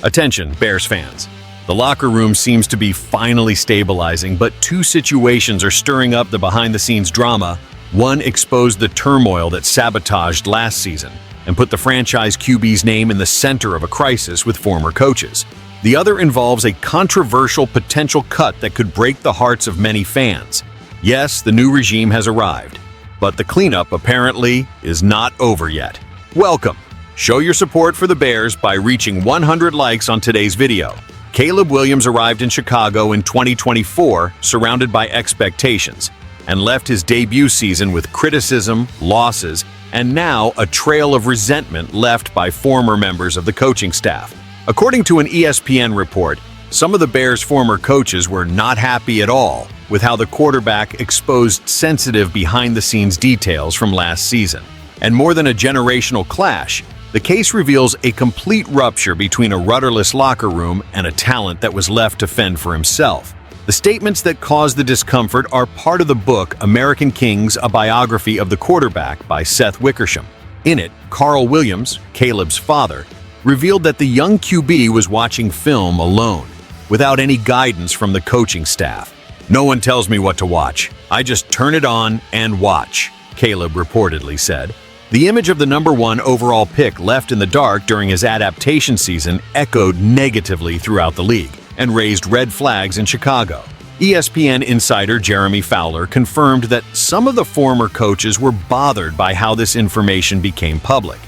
Attention, Bears fans. The locker room seems to be finally stabilizing, but two situations are stirring up the behind-the-scenes drama. One exposed the turmoil that sabotaged last season and put the franchise QB's name in the center of a crisis with former coaches. The other involves a controversial potential cut that could break the hearts of many fans. Yes, the new regime has arrived, but the cleanup apparently is not over yet. Welcome! Show your support for the Bears by reaching 100 likes on today's video. Caleb Williams arrived in Chicago in 2024, surrounded by expectations, and left his debut season with criticism, losses, and now a trail of resentment left by former members of the coaching staff. According to an ESPN report, some of the Bears' former coaches were not happy at all with how the quarterback exposed sensitive behind-the-scenes details from last season. And more than a generational clash, the case reveals a complete rupture between a rudderless locker room and a talent that was left to fend for himself. The statements that caused the discomfort are part of the book American Kings, a biography of the quarterback by Seth Wickersham. In it, Carl Williams, Caleb's father, revealed that the young QB was watching film alone, without any guidance from the coaching staff. "No one tells me what to watch. I just turn it on and watch," Caleb reportedly said. The image of the #1 overall pick left in the dark during his adaptation season echoed negatively throughout the league and raised red flags in Chicago. ESPN insider Jeremy Fowler confirmed that some of the former coaches were bothered by how this information became public,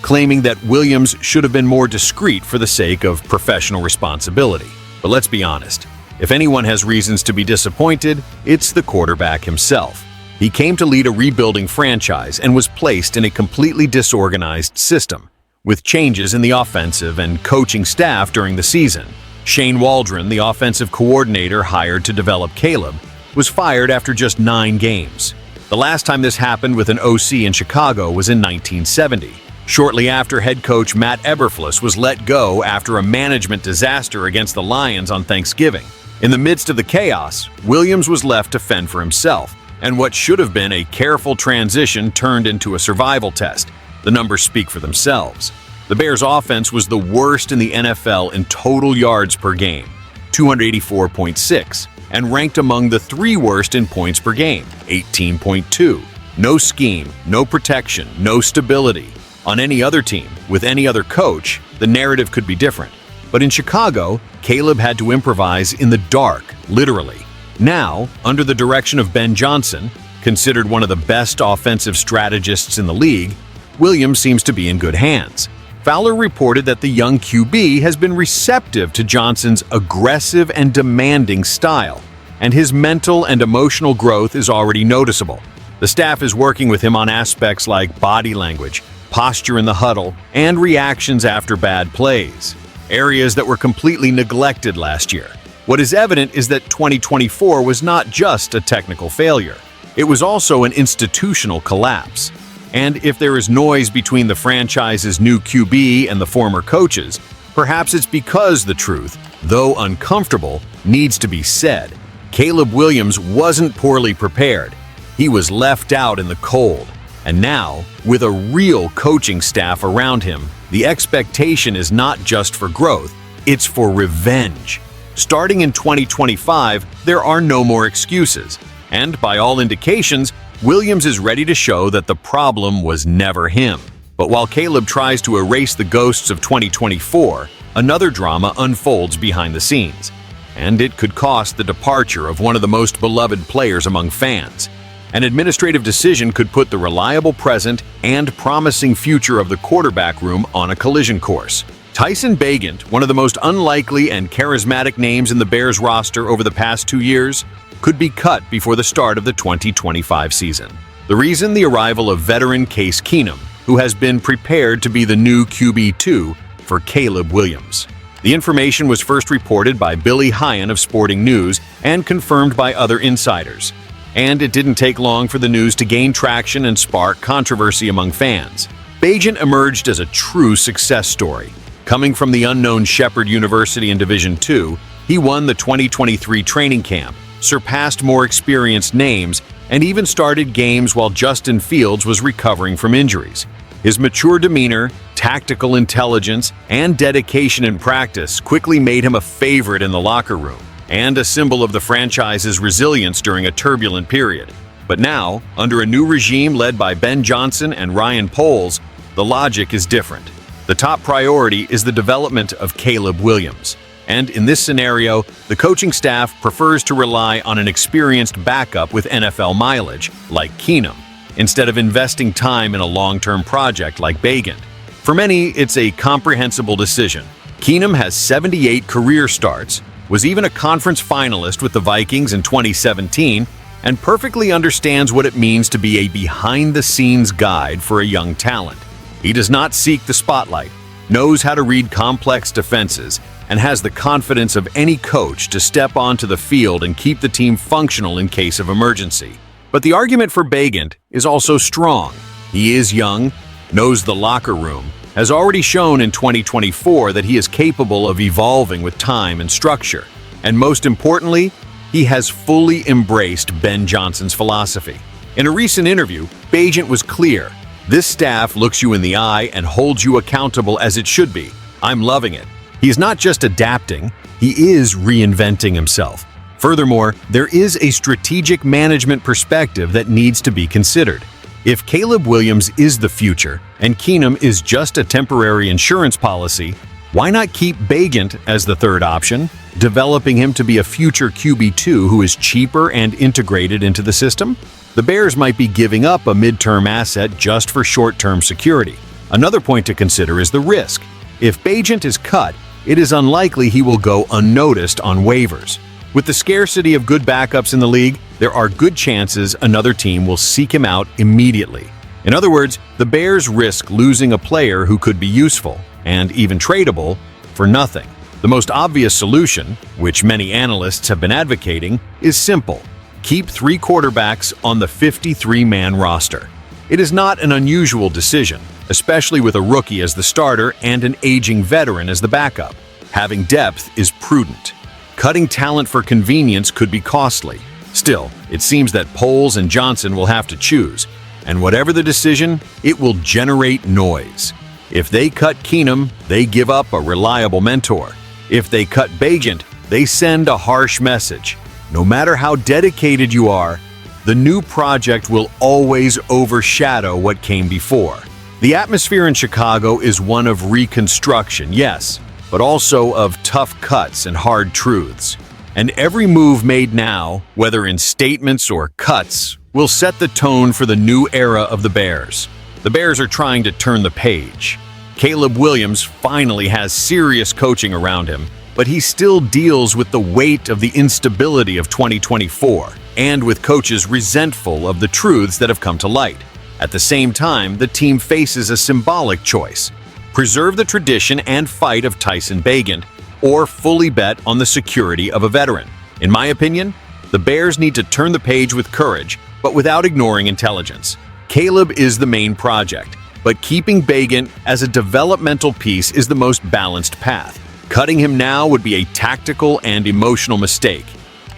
claiming that Williams should have been more discreet for the sake of professional responsibility. But let's be honest, if anyone has reasons to be disappointed, it's the quarterback himself. He came to lead a rebuilding franchise and was placed in a completely disorganized system, with changes in the offensive and coaching staff during the season. Shane Waldron, the offensive coordinator hired to develop Caleb, was fired after just 9 games. The last time this happened with an OC in Chicago was in 1970. Shortly after, head coach Matt Eberflus was let go after a management disaster against the Lions on Thanksgiving. In the midst of the chaos, Williams was left to fend for himself, and what should have been a careful transition turned into a survival test. The numbers speak for themselves. The Bears' offense was the worst in the NFL in total yards per game, 284.6, and ranked among the 3 worst in points per game, 18.2. No scheme, no protection, no stability. On any other team, with any other coach, the narrative could be different. But in Chicago, Caleb had to improvise in the dark, literally. Now, under the direction of Ben Johnson, considered one of the best offensive strategists in the league, Williams seems to be in good hands. Fowler reported that the young QB has been receptive to Johnson's aggressive and demanding style, and his mental and emotional growth is already noticeable. The staff is working with him on aspects like body language, posture in the huddle, and reactions after bad plays, areas that were completely neglected last year. What is evident is that 2024 was not just a technical failure. It was also an institutional collapse. And if there is noise between the franchise's new QB and the former coaches, perhaps it's because the truth, though uncomfortable, needs to be said. Caleb Williams wasn't poorly prepared. He was left out in the cold. And now, with a real coaching staff around him, the expectation is not just for growth, it's for revenge. Starting in 2025, there are no more excuses. And by all indications, Williams is ready to show that the problem was never him. But while Caleb tries to erase the ghosts of 2024, another drama unfolds behind the scenes. And it could cost the departure of one of the most beloved players among fans. An administrative decision could put the reliable present and promising future of the quarterback room on a collision course. Tyson Bagent, one of the most unlikely and charismatic names in the Bears roster over the past 2 years, could be cut before the start of the 2025 season. The reason: the arrival of veteran Case Keenum, who has been prepared to be the new QB2 for Caleb Williams. The information was first reported by Billy Hyan of Sporting News and confirmed by other insiders. And it didn't take long for the news to gain traction and spark controversy among fans. Bagent emerged as a true success story. Coming from the unknown Shepherd University in Division II, he won the 2023 training camp, surpassed more experienced names, and even started games while Justin Fields was recovering from injuries. His mature demeanor, tactical intelligence, and dedication in practice quickly made him a favorite in the locker room and a symbol of the franchise's resilience during a turbulent period. But now, under a new regime led by Ben Johnson and Ryan Poles, the logic is different. The top priority is the development of Caleb Williams. And in this scenario, the coaching staff prefers to rely on an experienced backup with NFL mileage, like Keenum, instead of investing time in a long-term project like Bagent. For many, it's a comprehensible decision. Keenum has 78 career starts, was even a conference finalist with the Vikings in 2017, and perfectly understands what it means to be a behind-the-scenes guide for a young talent. He does not seek the spotlight, knows how to read complex defenses, and has the confidence of any coach to step onto the field and keep the team functional in case of emergency. But the argument for Bagent is also strong. He is young, knows the locker room, has already shown in 2024 that he is capable of evolving with time and structure. And most importantly, he has fully embraced Ben Johnson's philosophy. In a recent interview, Bagent was clear. This staff looks you in the eye and holds you accountable as it should be. I'm loving it. He's not just adapting, he is reinventing himself. Furthermore, there is a strategic management perspective that needs to be considered. If Caleb Williams is the future and Keenum is just a temporary insurance policy, why not keep Bagent as the third option, developing him to be a future QB2 who is cheaper and integrated into the system? The Bears might be giving up a midterm asset just for short-term security. Another point to consider is the risk. If Bagent is cut, it is unlikely he will go unnoticed on waivers. With the scarcity of good backups in the league, there are good chances another team will seek him out immediately. In other words, the Bears risk losing a player who could be useful, and even tradable, for nothing. The most obvious solution, which many analysts have been advocating, is simple. Keep 3 quarterbacks on the 53-man roster. It is not an unusual decision, especially with a rookie as the starter and an aging veteran as the backup. Having depth is prudent. Cutting talent for convenience could be costly. Still, it seems that Poles and Johnson will have to choose, and whatever the decision, it will generate noise. If they cut Keenum, they give up a reliable mentor. If they cut Bagent, they send a harsh message. No matter how dedicated you are, the new project will always overshadow what came before. The atmosphere in Chicago is one of reconstruction, yes, but also of tough cuts and hard truths. And every move made now, whether in statements or cuts, will set the tone for the new era of the Bears. The Bears are trying to turn the page. Caleb Williams finally has serious coaching around him, but he still deals with the weight of the instability of 2024 and with coaches resentful of the truths that have come to light. At the same time, the team faces a symbolic choice: preserve the tradition and fight of Tyson Bagent, or fully bet on the security of a veteran. In my opinion, the Bears need to turn the page with courage, but without ignoring intelligence. Caleb is the main project, but keeping Bagent as a developmental piece is the most balanced path. Cutting him now would be a tactical and emotional mistake.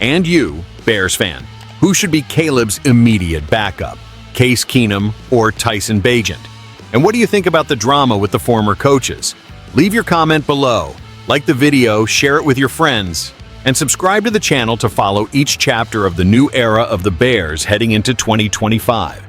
And you, Bears fan, who should be Caleb's immediate backup? Case Keenum or Tyson Bagent? And what do you think about the drama with the former coaches? Leave your comment below, like the video, share it with your friends, and subscribe to the channel to follow each chapter of the new era of the Bears heading into 2025.